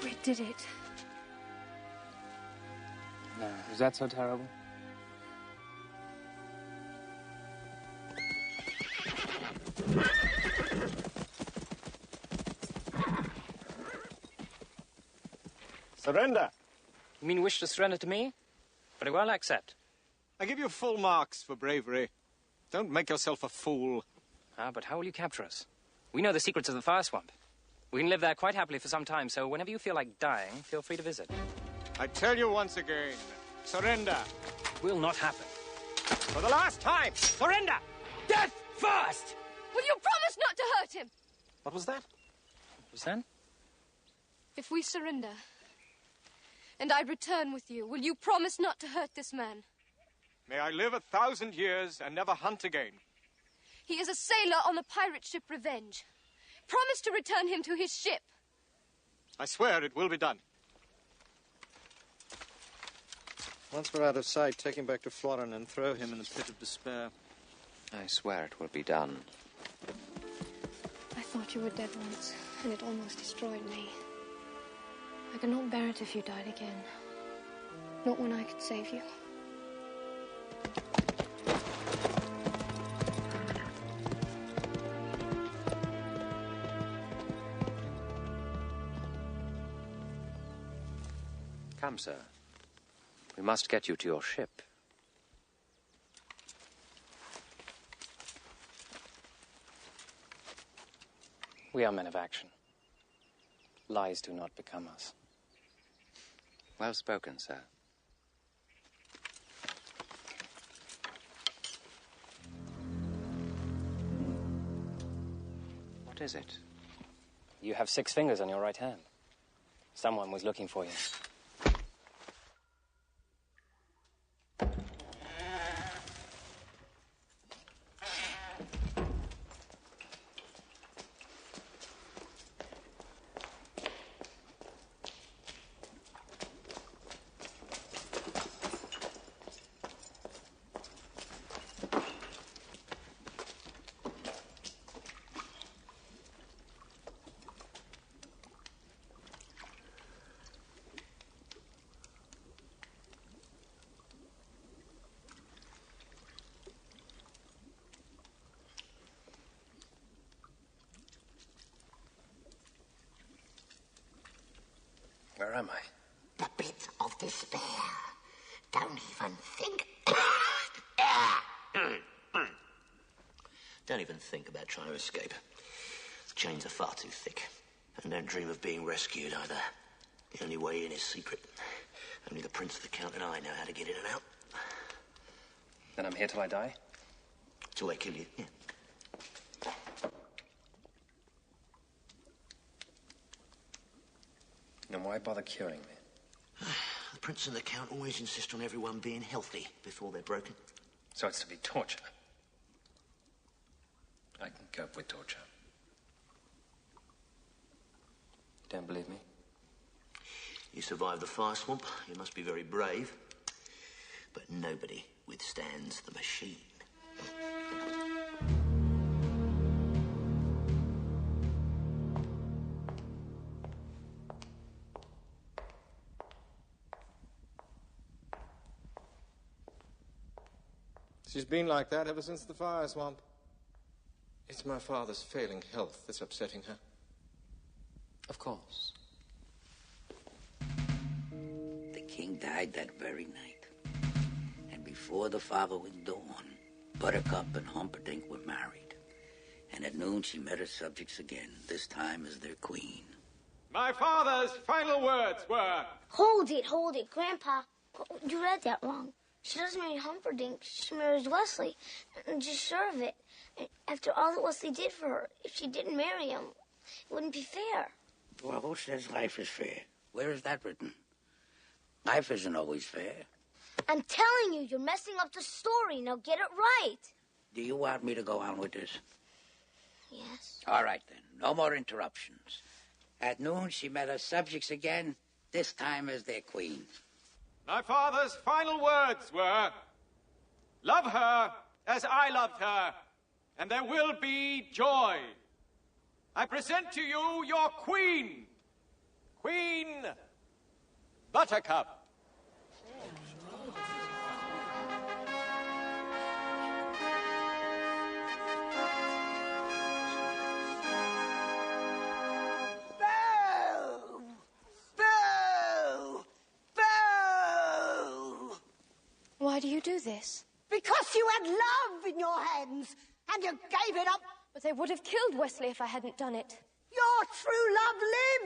We did it. No, is that so terrible? Surrender. You mean wish to surrender to me? Very well, accept. I give you full marks for bravery. Don't make yourself a fool. Ah, but how will you capture us? We know the secrets of the fire swamp. We can live there quite happily for some time, so whenever you feel like dying, feel free to visit. I tell you once again, surrender. Will not happen. For the last time, surrender! Death first! Will you promise not to hurt him? What was that? What was that? If we surrender, and I return with you, will you promise not to hurt this man? May I live 1,000 years and never hunt again. He is a sailor on the pirate ship Revenge. Promise to return him to his ship. I swear it will be done. Once we're out of sight, take him back to Florin and throw him in the pit of despair. I swear it will be done. I thought you were dead once, and it almost destroyed me. I could not bear it if you died again. Not when I could save you. Come, sir. We must get you to your ship. We are men of action. Lies do not become us. Well spoken, sir. What is it? You have 6 fingers on your right hand. Someone was looking for you. Where am I? The pit of despair. Don't even think. Don't even think about trying to escape. The chains are far too thick. And don't dream of being rescued either. The only way in is secret. Only the Prince, the Count, and I know how to get in and out. Then I'm here till I die? Till they kill you, yeah. And why bother curing me? The Prince and the Count always insist on everyone being healthy before they're broken. So it's to be torture. I can cope with torture. Don't believe me? You survived the fire swamp. You must be very brave. But nobody withstands the machine. She's been like that ever since the fire swamp. It's my father's failing health that's upsetting her. Of course. The king died that very night. And before the following dawn, Buttercup and Humperdinck were married. And at noon she met her subjects again, this time as their queen. My father's final words were... Hold it, Grandpa. You read that wrong. She doesn't marry Humperdinck. She marries Wesley. And just sure of it. And after all that Wesley did for her, if she didn't marry him, it wouldn't be fair. Well, who says life is fair? Where is that written? Life isn't always fair. I'm telling you, you're messing up the story. Now get it right. Do you want me to go on with this? Yes. All right, then. No more interruptions. At noon, she met her subjects again, this time as their queen. My father's final words were, love her as I loved her, and there will be joy. I present to you your queen, Queen Buttercup. Why do you do this? Because you had love in your hands, and you gave it up. But they would have killed Wesley if I hadn't done it. Your true love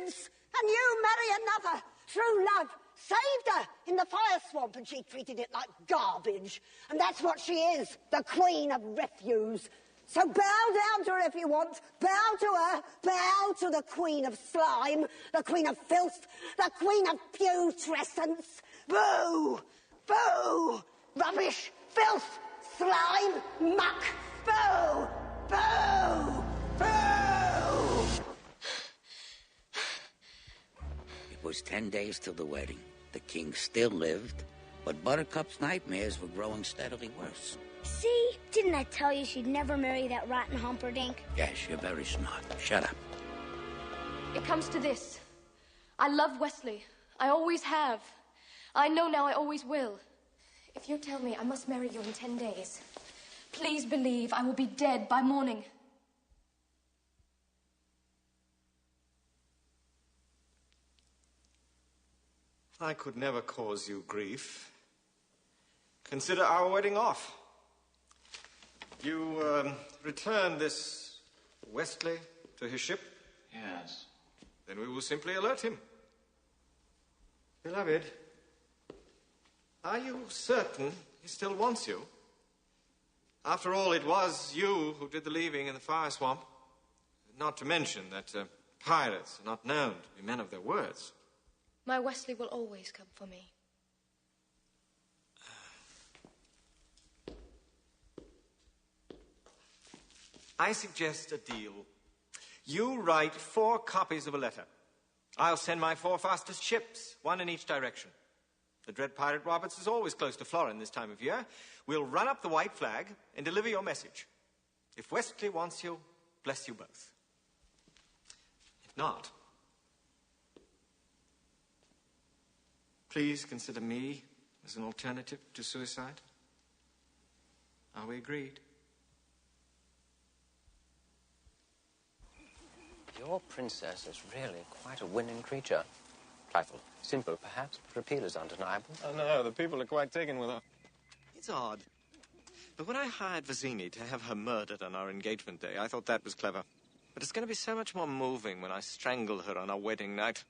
lives, and you marry another. True love saved her in the fire swamp, and she treated it like garbage. And that's what she is, the queen of refuse. So bow down to her if you want. Bow to her. Bow to the queen of slime, the queen of filth, the queen of putrescence. Boo! Boo! Rubbish! Filth! Slime! Muck! Boo! Boo! Boo! It was 10 days till the wedding. The king still lived, but Buttercup's nightmares were growing steadily worse. See? Didn't I tell you she'd never marry that rotten Humperdinck? Yes, you're very smart. Shut up. It comes to this. I love Wesley. I always have. I know now I always will. If you tell me I must marry you in 10 days, please believe I will be dead by morning. I could never cause you grief. Consider our wedding off. You return this Wesley to his ship? Yes. Then we will simply alert him. Beloved, are you certain he still wants you? After all, it was you who did the leaving in the fire swamp. Not to mention that pirates are not known to be men of their words. My Wesley will always come for me. I suggest a deal. You write 4 copies of a letter. I'll send my 4 fastest ships, 1 in each direction. The dread pirate Roberts is always close to Florin this time of year. We'll run up the white flag and deliver your message. If Wesley wants you, bless you both. If not, please consider me as an alternative to suicide. Are we agreed? Your princess is really quite a winning creature. Trifle simple, perhaps, but her appeal is undeniable. Oh, no, the people are quite taken with her. It's odd. But when I hired Vizzini to have her murdered on our engagement day, I thought that was clever. But it's going to be so much more moving when I strangle her on our wedding night.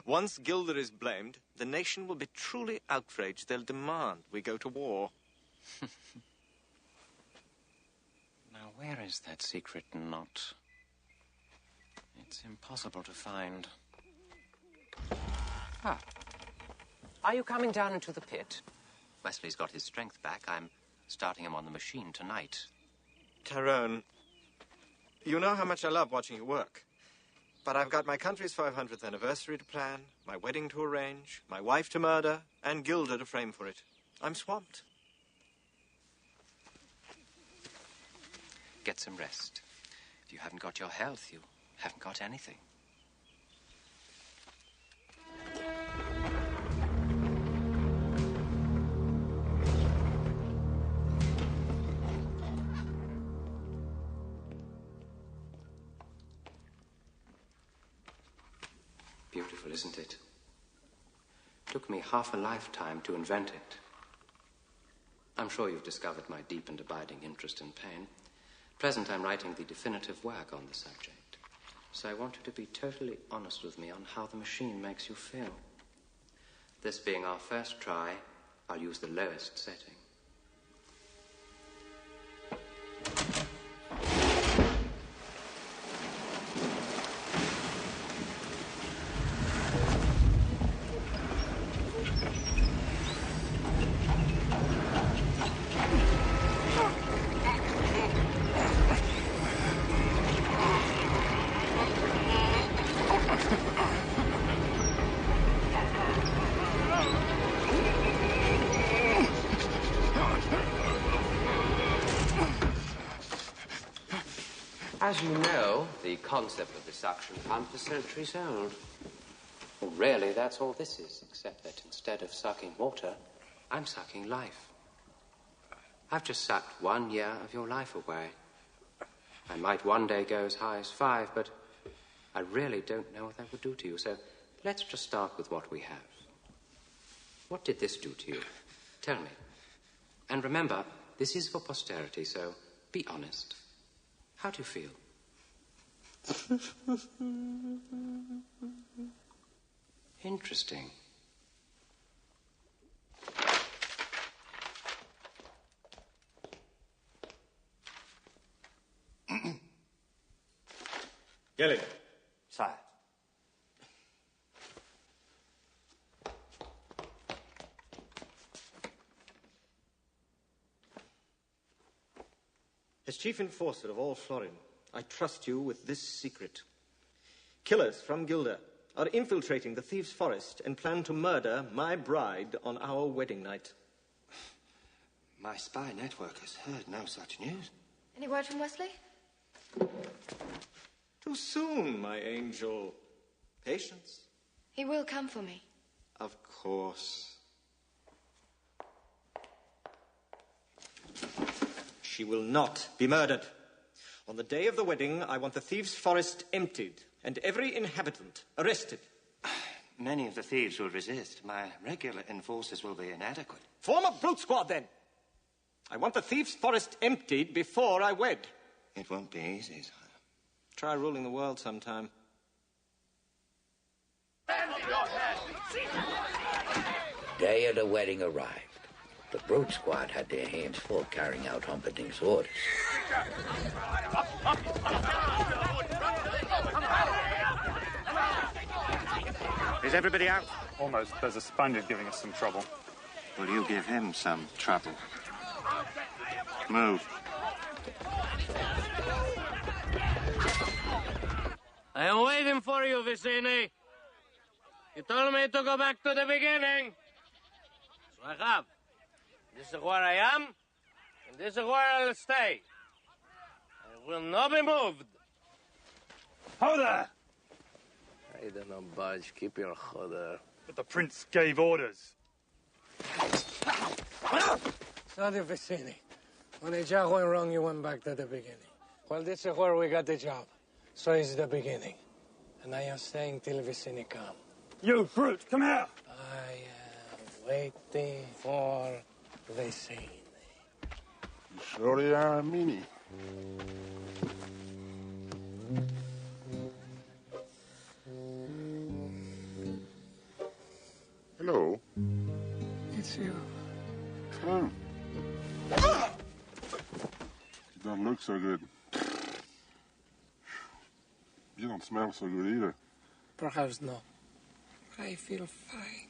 Once Gilder is blamed, the nation will be truly outraged. They'll demand we go to war. Now, where is that secret knot? It's impossible to find. Ah. Are you coming down into the pit? Wesley's got his strength back. I'm starting him on the machine tonight. Tyrone, you know how much I love watching you work. But I've got my country's 500th anniversary to plan, my wedding to arrange, my wife to murder, and Gilder to frame for it. I'm swamped. Get some rest. If you haven't got your health, you haven't got anything. Beautiful, isn't it? Took me half a lifetime to invent it. I'm sure you've discovered my deep and abiding interest in pain. At present, I'm writing the definitive work on the subject. So I want you to be totally honest with me on how the machine makes you feel. This being our first try, I'll use the lowest setting. As you know, the concept of the suction pump is centuries old. Well, really, that's all this is, except that instead of sucking water, I'm sucking life. I've just sucked 1 year of your life away. I might one day go as high as 5, but I really don't know what that would do to you. So let's just start with what we have. What did this do to you? Tell me. And remember, this is for posterity, so be honest. How do you feel? Interesting. Gilly. Sire. As chief enforcer of all Florin, I trust you with this secret. Killers from Gilda are infiltrating the Thieves' Forest and plan to murder my bride on our wedding night. My spy network has heard no such news. Any word from Wesley? Too soon, my angel. Patience. He will come for me. Of course. She will not be murdered. On the day of the wedding, I want the Thieves' Forest emptied and every inhabitant arrested. Many of the thieves will resist. My regular enforcers will be inadequate. Form a brute squad, then. I want the Thieves' Forest emptied before I wed. It won't be easy, sire. Try ruling the world sometime. Day of the wedding arrived. The brute squad had their hands full carrying out Humperdinck's orders. Is everybody out? Almost. There's a Spaniard giving us some trouble. Will you give him some trouble? Move. I am waiting for you, Vicini. You told me to go back to the beginning. So I have. This is where I am, and this is where I'll stay. I will not be moved. Ho there! I don't know, budge. Keep your head there. But the prince gave orders. Sorry, Vicini. When the job went wrong, you went back to the beginning. Well, this is where we got the job. So it's the beginning. And I am staying till Vicini come. You brute, come here! I am waiting for Vicini. You sure you are a meanie? Hello? It's you. Come. You don't look so good. You don't smell so good either. Perhaps not. I feel fine.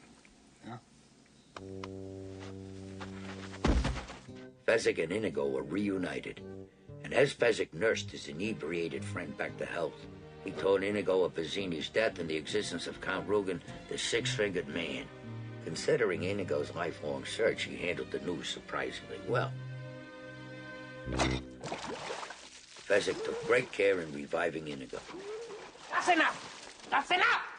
Yeah? Fezzik and Inigo were reunited, and as Fezzik nursed his inebriated friend back to health, he told Inigo of Vizzini's death and the existence of Count Rugen, the six-fingered man. Considering Inigo's lifelong search, he handled the news surprisingly well. Fezzik took great care in reviving Inigo. That's enough! That's enough!